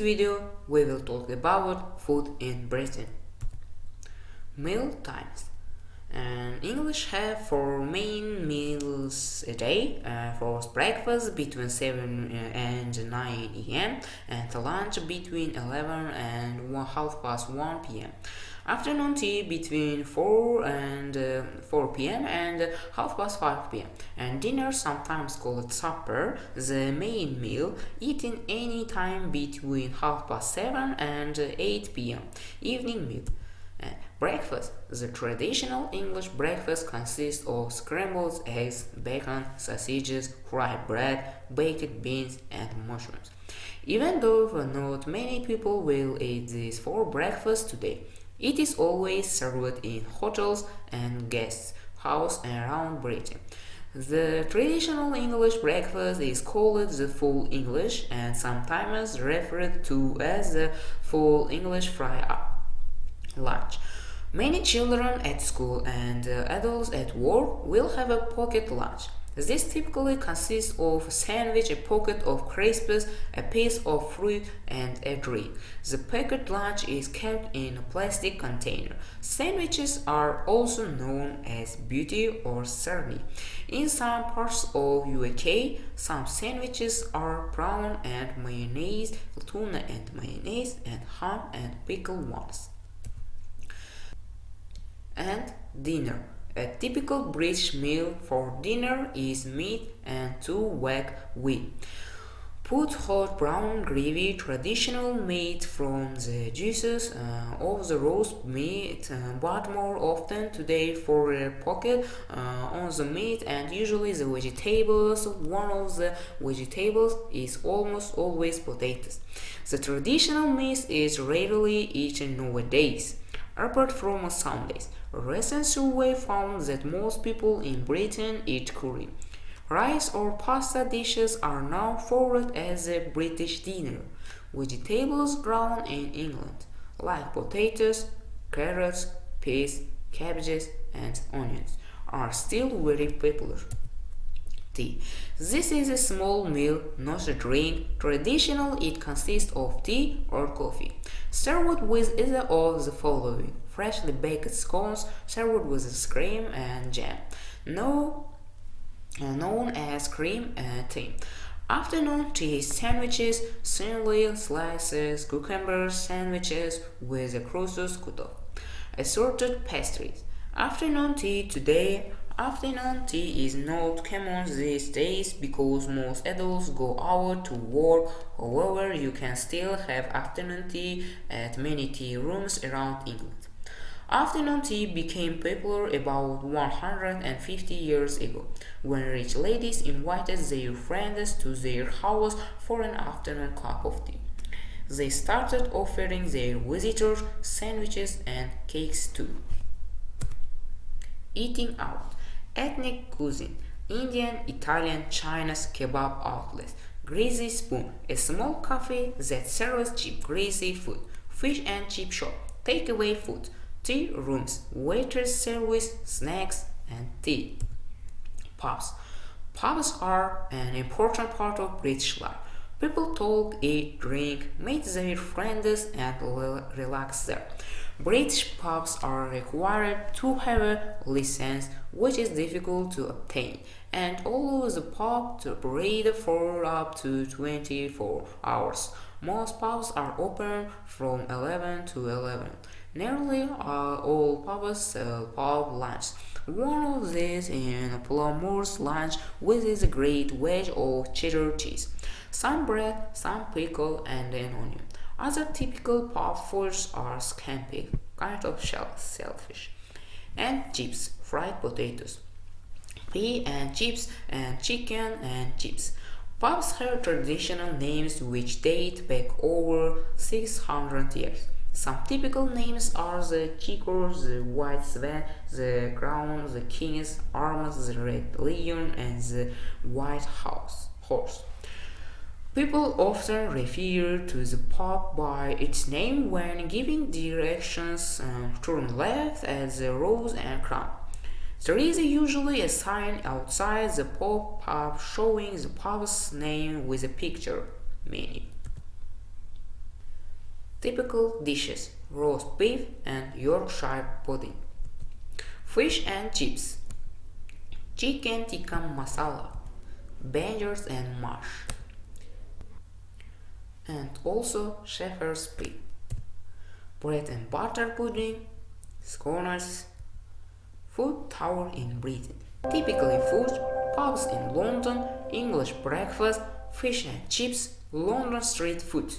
video we will talk about food in Britain. Meal times. English have 4 main meals a day. First breakfast between 7 and 9 a.m. and lunch between 11 and 1 p.m. Afternoon tea between 4 and 4 p.m. and 5 p.m. And dinner, sometimes called supper, the main meal, eaten any time between 7 and 8 p.m. Evening meal. Breakfast. The traditional English breakfast consists of scrambled eggs, bacon, sausages, fried bread, baked beans, and mushrooms. Even though not many people will eat this for breakfast today, it is always served in hotels and guest houses around Britain. The traditional English breakfast is called the full English and sometimes referred to as the full English fry-up lunch. Many children at school and adults at work will have a pocket lunch. This typically consists of a sandwich, a pocket of crisps, a piece of fruit, and a drink. The pocket lunch is kept in a plastic container. Sandwiches are also known as butty or sarnie. In some parts of UK, some sandwiches are prawn and mayonnaise, tuna and mayonnaise, and ham and pickle ones. And dinner. A typical British meal for dinner is meat and 2 weak wheat. Put hot brown gravy, traditional made from the juices of the roast meat, but more often today for a pocket on the meat and usually the vegetables. One of the vegetables is almost always potatoes. The traditional meat is rarely eaten nowadays, apart from Sundays. A recent survey found that most people in Britain eat curry. Rice or pasta dishes are now followed as a British dinner. Vegetables grown in England, like potatoes, carrots, peas, cabbages, and onions, are still very popular. Tea. This is a small meal, not a drink. Traditional, it consists of tea or coffee, served with either of the following: freshly baked scones served with cream and jam, known as cream tea. Afternoon tea sandwiches, thinly slices, cucumber sandwiches with the crusts cut off. Assorted pastries. Afternoon tea today. Afternoon tea is not common these days because most adults go out to work. However, you can still have afternoon tea at many tea rooms around England. Afternoon tea became popular about 150 years ago, when rich ladies invited their friends to their house for an afternoon cup of tea. They started offering their visitors sandwiches and cakes too. Eating out. Ethnic cuisine. Indian, Italian, Chinese kebab outlets. Greasy spoon. A small cafe that serves cheap greasy food. Fish and chip shop. Takeaway food. Tea rooms, waiters service, snacks, and tea. Pubs. Pubs are an important part of British life. People talk, eat, drink, meet their friends, and relax there. British pubs are required to have a license, which is difficult to obtain, and allow the pub to operate for up to 24 hours. Most pubs are open from 11 to 11. Nearly all pubs sell pub lunch. One of these in Plummer's lunch, which is a great wedge of cheddar cheese, some bread, some pickle, and an onion. Other typical pub foods are scampi, kind of shellfish, and chips, fried potatoes, pea and chips, and chicken and chips. Pubs have traditional names which date back over 600 years. Some typical names are the Checkers, the White Swan, the Crown, the King's Arms, the Red Lion, and the White Horse. People often refer to the pub by its name when giving directions. Turn left at the Rose and Crown. There is usually a sign outside the pub showing the pub's name with a picture menu. Typical dishes: roast beef and Yorkshire pudding. Fish and chips: chicken tikka masala, bangers and mash, and also shepherd's pie. Bread and butter pudding, scones, food tour in Britain. Typically food: pubs in London, English breakfast, fish and chips, London street food.